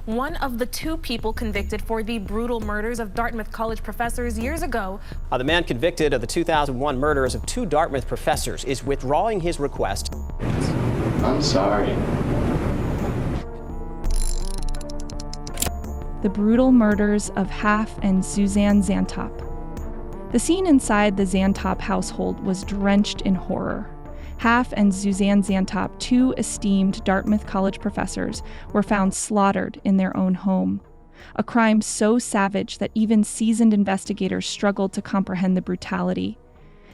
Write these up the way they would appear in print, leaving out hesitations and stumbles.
one of the two people convicted for the brutal murders of Dartmouth College professors years ago. The man convicted of the 2001 murders of two Dartmouth professors is withdrawing his request. I'm sorry. The brutal murders of Half and Susanne Zantop. The scene inside the Zantop household was drenched in horror. Half and Susanne Zantop, two esteemed Dartmouth College professors, were found slaughtered in their own home. A crime so savage that even seasoned investigators struggled to comprehend the brutality.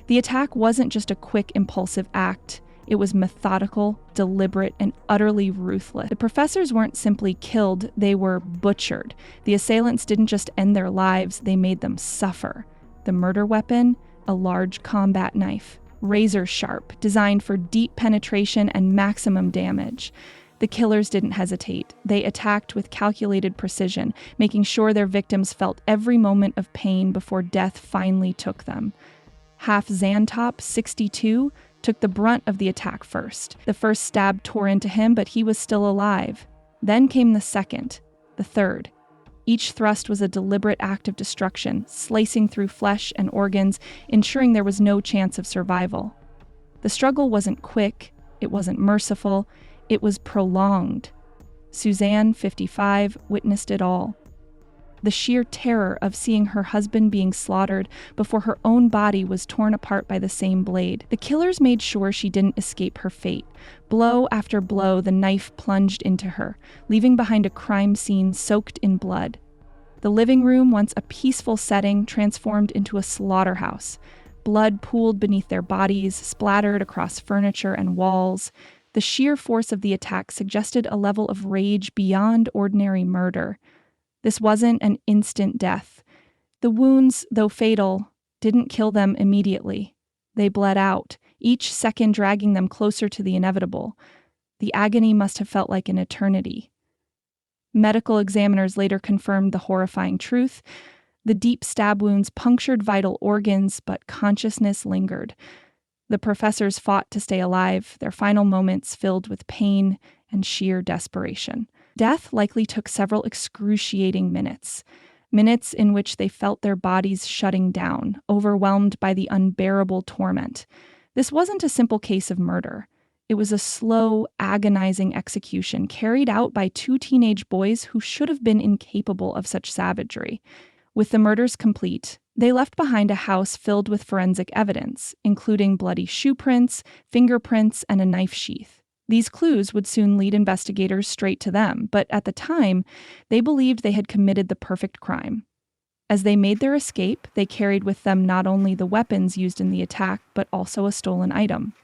The attack wasn't just a quick, impulsive act. It was methodical, deliberate, and utterly ruthless. The professors weren't simply killed, they were butchered. The assailants didn't just end their lives, they made them suffer. The murder weapon? A large combat knife, razor sharp, designed for deep penetration and maximum damage. The killers didn't hesitate. They attacked with calculated precision, making sure their victims felt every moment of pain before death finally took them. Half Zantop, 62, took the brunt of the attack first. The first stab tore into him, but he was still alive. Then came the second, the third. Each thrust was a deliberate act of destruction, slicing through flesh and organs, ensuring there was no chance of survival. The struggle wasn't quick, it wasn't merciful, it was prolonged. Susanne, 55, witnessed it all. The sheer terror of seeing her husband being slaughtered before her own body was torn apart by the same blade. The killers made sure she didn't escape her fate. Blow after blow, the knife plunged into her, leaving behind a crime scene soaked in blood. The living room, once a peaceful setting, transformed into a slaughterhouse. Blood pooled beneath their bodies, splattered across furniture and walls. The sheer force of the attack suggested a level of rage beyond ordinary murder. This wasn't an instant death. The wounds, though fatal, didn't kill them immediately. They bled out, each second dragging them closer to the inevitable. The agony must have felt like an eternity. Medical examiners later confirmed the horrifying truth. The deep stab wounds punctured vital organs, but consciousness lingered. The professors fought to stay alive, their final moments filled with pain and sheer desperation. Death likely took several excruciating minutes in which they felt their bodies shutting down, overwhelmed by the unbearable torment. This wasn't a simple case of murder. It was a slow, agonizing execution carried out by two teenage boys who should have been incapable of such savagery. With the murders complete, they left behind a house filled with forensic evidence, including bloody shoe prints, fingerprints, and a knife sheath. These clues would soon lead investigators straight to them, but at the time, they believed they had committed the perfect crime. As they made their escape, they carried with them not only the weapons used in the attack, but also a stolen item.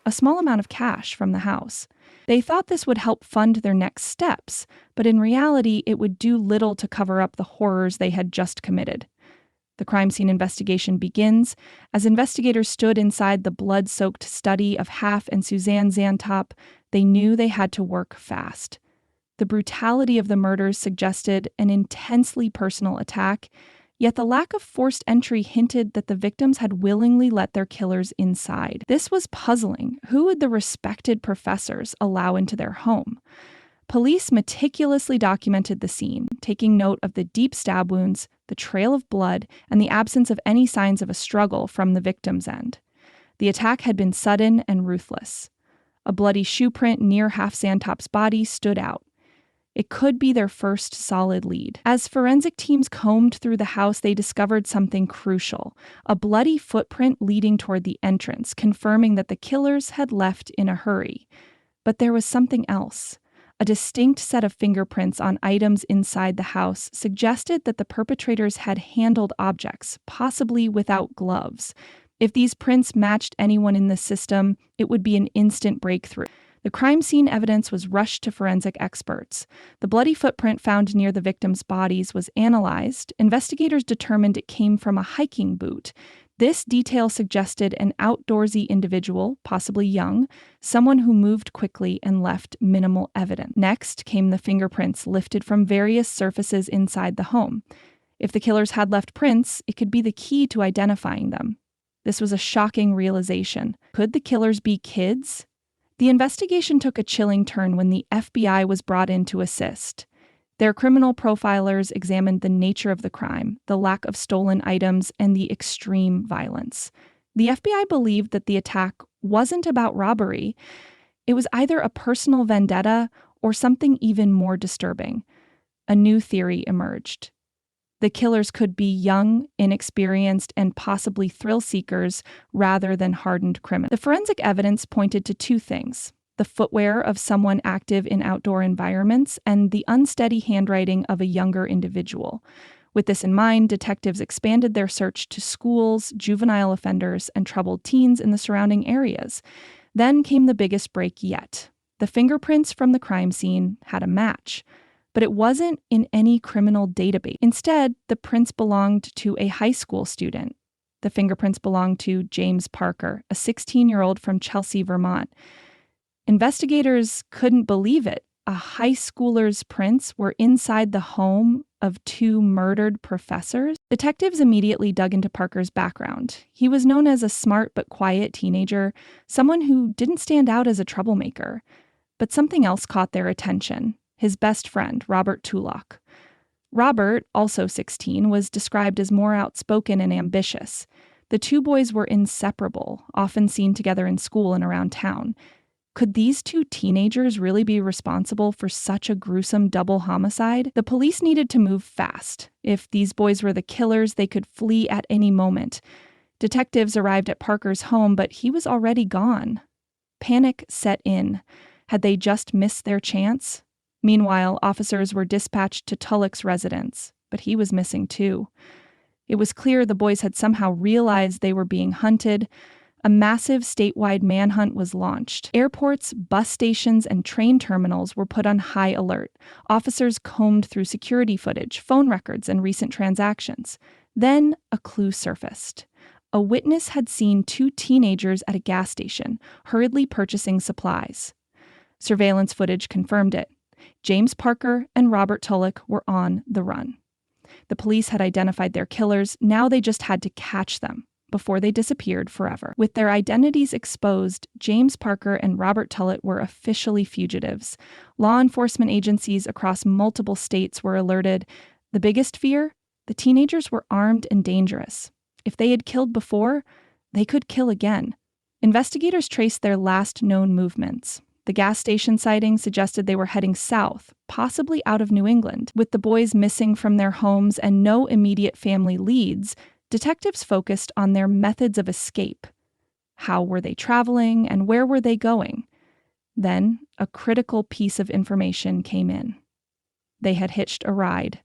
A small amount of cash from the house. They thought this would help fund their next steps, but in reality, it would do little to cover up the horrors they had just committed. The crime scene investigation begins. As investigators stood inside the blood-soaked study of Half and Susanne Zantop, they knew they had to work fast. The brutality of the murders suggested an intensely personal attack, yet the lack of forced entry hinted that the victims had willingly let their killers inside. This was puzzling. Who would the respected professors allow into their home? Police meticulously documented the scene, taking note of the deep stab wounds, the trail of blood, and the absence of any signs of a struggle from the victim's end. The attack had been sudden and ruthless. A bloody shoe print near Half Zantop's body stood out. It could be their first solid lead. As forensic teams combed through the house, they discovered something crucial, a bloody footprint leading toward the entrance, confirming that the killers had left in a hurry. But there was something else. A distinct set of fingerprints on items inside the house suggested that the perpetrators had handled objects, possibly without gloves. If these prints matched anyone in the system, it would be an instant breakthrough. The crime scene evidence was rushed to forensic experts. The bloody footprint found near the victims' bodies was analyzed. Investigators determined it came from a hiking boot. This detail suggested an outdoorsy individual, possibly young, someone who moved quickly and left minimal evidence. Next came the fingerprints lifted from various surfaces inside the home. If the killers had left prints, it could be the key to identifying them. This was a shocking realization. Could the killers be kids? The investigation took a chilling turn when the FBI was brought in to assist. Their criminal profilers examined the nature of the crime, the lack of stolen items, and the extreme violence. The FBI believed that the attack wasn't about robbery. It was either a personal vendetta or something even more disturbing. A new theory emerged. The killers could be young, inexperienced, and possibly thrill seekers rather than hardened criminals. The forensic evidence pointed to two things: the footwear of someone active in outdoor environments and the unsteady handwriting of a younger individual. With this in mind, detectives expanded their search to schools, juvenile offenders, and troubled teens in the surrounding areas. Then came the biggest break yet. The fingerprints from the crime scene had a match, but it wasn't in any criminal database. Instead, the prints belonged to a high school student. The fingerprints belonged to James Parker, a 16-year-old from Chelsea, Vermont. Investigators couldn't believe it. A high schooler's prints were inside the home of two murdered professors. Detectives immediately dug into Parker's background. He was known as a smart but quiet teenager, someone who didn't stand out as a troublemaker. But something else caught their attention: his best friend, Robert Tulloch. Robert, also 16, was described as more outspoken and ambitious. The two boys were inseparable, often seen together in school and around town. Could these two teenagers really be responsible for such a gruesome double homicide? The police needed to move fast. If these boys were the killers, they could flee at any moment. Detectives arrived at Parker's home, but he was already gone. Panic set in. Had they just missed their chance? Meanwhile, officers were dispatched to Tulloch's residence, but he was missing too. It was clear the boys had somehow realized they were being hunted. A massive statewide manhunt was launched. Airports, bus stations, and train terminals were put on high alert. Officers combed through security footage, phone records, and recent transactions. Then a clue surfaced. A witness had seen two teenagers at a gas station, hurriedly purchasing supplies. Surveillance footage confirmed it. James Parker and Robert Tulloch were on the run. The police had identified their killers. Now they just had to catch them before they disappeared forever. With their identities exposed, James Parker and Robert Tulloch were officially fugitives. Law enforcement agencies across multiple states were alerted. The biggest fear? The teenagers were armed and dangerous. If they had killed before, they could kill again. Investigators traced their last known movements. The gas station sighting suggested they were heading south, possibly out of New England. With the boys missing from their homes and no immediate family leads, detectives focused on their methods of escape. How were they traveling and where were they going? Then, a critical piece of information came in. They had hitched a ride.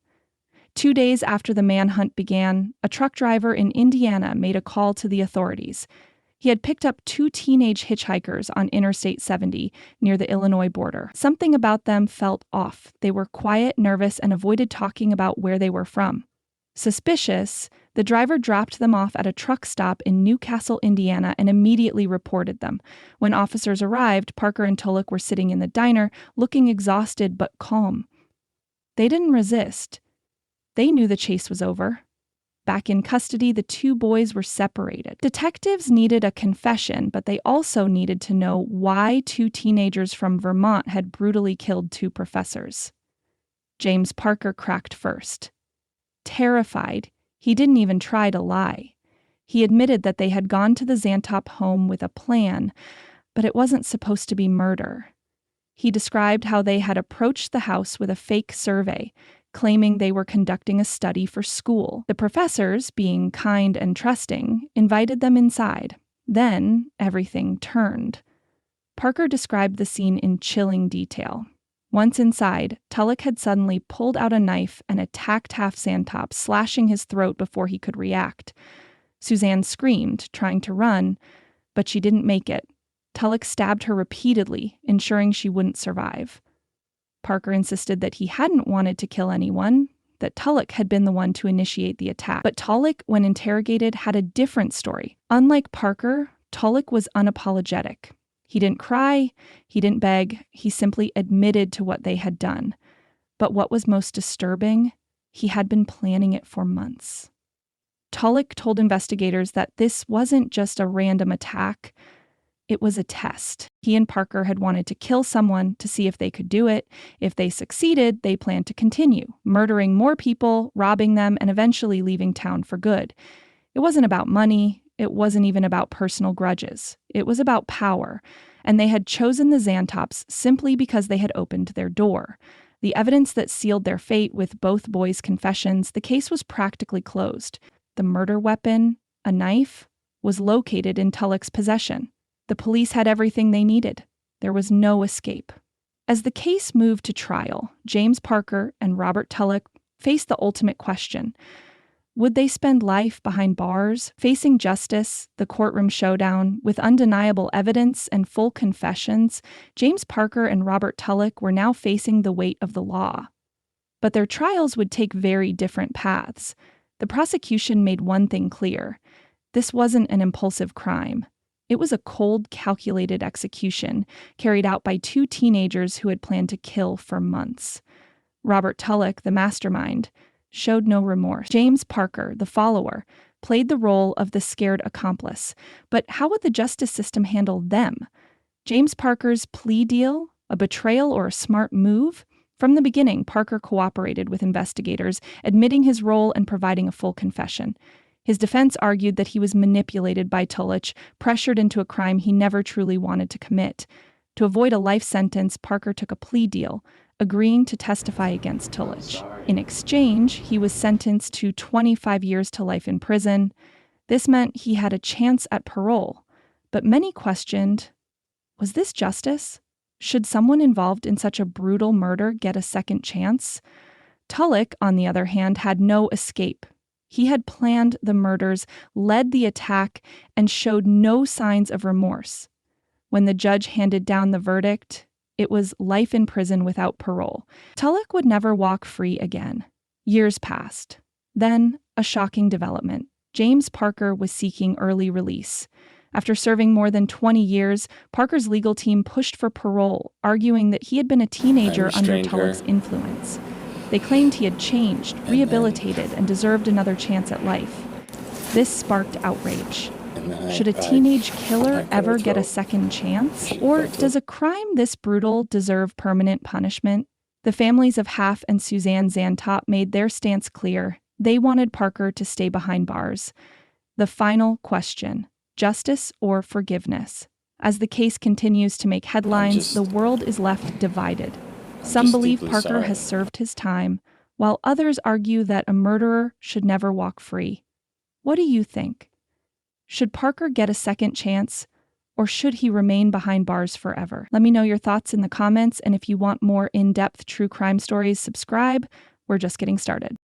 2 days after the manhunt began, a truck driver in Indiana made a call to the authorities. He had picked up two teenage hitchhikers on Interstate 70 near the Illinois border. Something about them felt off. They were quiet, nervous, and avoided talking about where they were from. Suspicious, the driver dropped them off at a truck stop in Newcastle, Indiana, and immediately reported them. When officers arrived, Parker and Tulloch were sitting in the diner, looking exhausted but calm. They didn't resist. They knew the chase was over. Back in custody, the two boys were separated. Detectives needed a confession, but they also needed to know why two teenagers from Vermont had brutally killed two professors. James Parker cracked first. Terrified, he didn't even try to lie. He admitted that they had gone to the Zantop home with a plan, but it wasn't supposed to be murder. He described how they had approached the house with a fake survey, claiming they were conducting a study for school. The professors, being kind and trusting, invited them inside. Then everything turned. Parker described the scene in chilling detail. Once inside, Tulloch had suddenly pulled out a knife and attacked Zantop, slashing his throat before he could react. Susanne screamed, trying to run, but she didn't make it. Tulloch stabbed her repeatedly, ensuring she wouldn't survive. Parker insisted that he hadn't wanted to kill anyone, that Tulloch had been the one to initiate the attack. But Tulloch, when interrogated, had a different story. Unlike Parker, Tulloch was unapologetic. He didn't cry, he didn't beg, he simply admitted to what they had done. But what was most disturbing, he had been planning it for months. Tulloch told investigators that this wasn't just a random attack. It was a test. He and Parker had wanted to kill someone to see if they could do it. If they succeeded, they planned to continue, murdering more people, robbing them, and eventually leaving town for good. It wasn't about money. It wasn't even about personal grudges. It was about power. And they had chosen the Zantops simply because they had opened their door. The evidence that sealed their fate with both boys' confessions, the case was practically closed. The murder weapon, a knife, was located in Tulloch's possession. The police had everything they needed. There was no escape. As the case moved to trial, James Parker and Robert Tulloch faced the ultimate question. Would they spend life behind bars, facing justice, the courtroom showdown, with undeniable evidence and full confessions? James Parker and Robert Tulloch were now facing the weight of the law. But their trials would take very different paths. The prosecution made one thing clear. This wasn't an impulsive crime. It was a cold, calculated execution carried out by two teenagers who had planned to kill for months. Robert Tulloch, the mastermind, showed no remorse. James Parker, the follower, played the role of the scared accomplice. But how would the justice system handle them? James Parker's plea deal, a betrayal or a smart move? From the beginning, Parker cooperated with investigators, admitting his role and providing a full confession. His defense argued that he was manipulated by Tulloch, pressured into a crime he never truly wanted to commit. To avoid a life sentence, Parker took a plea deal, agreeing to testify against Tulloch. In exchange, he was sentenced to 25 years to life in prison. This meant he had a chance at parole. But many questioned, was this justice? Should someone involved in such a brutal murder get a second chance? Tulloch, on the other hand, had no escape. He had planned the murders, led the attack, and showed no signs of remorse. When the judge handed down the verdict, it was life in prison without parole. Tulloch would never walk free again. Years passed. Then, a shocking development. James Parker was seeking early release. After serving more than 20 years, Parker's legal team pushed for parole, arguing that he had been a teenager under Tulloch's influence. They claimed he had changed, rehabilitated, and deserved another chance at life. This sparked outrage. Should a teenage killer ever get a second chance? Or does a crime this brutal deserve permanent punishment? The families of Half and Susanne Zantop made their stance clear. They wanted Parker to stay behind bars. The final question: justice or forgiveness? As the case continues to make headlines, the world is left divided. Some believe Parker has served his time, while others argue that a murderer should never walk free. What do you think? Should Parker get a second chance, or should he remain behind bars forever? Let me know your thoughts in the comments, and if you want more in-depth true crime stories, subscribe. We're just getting started.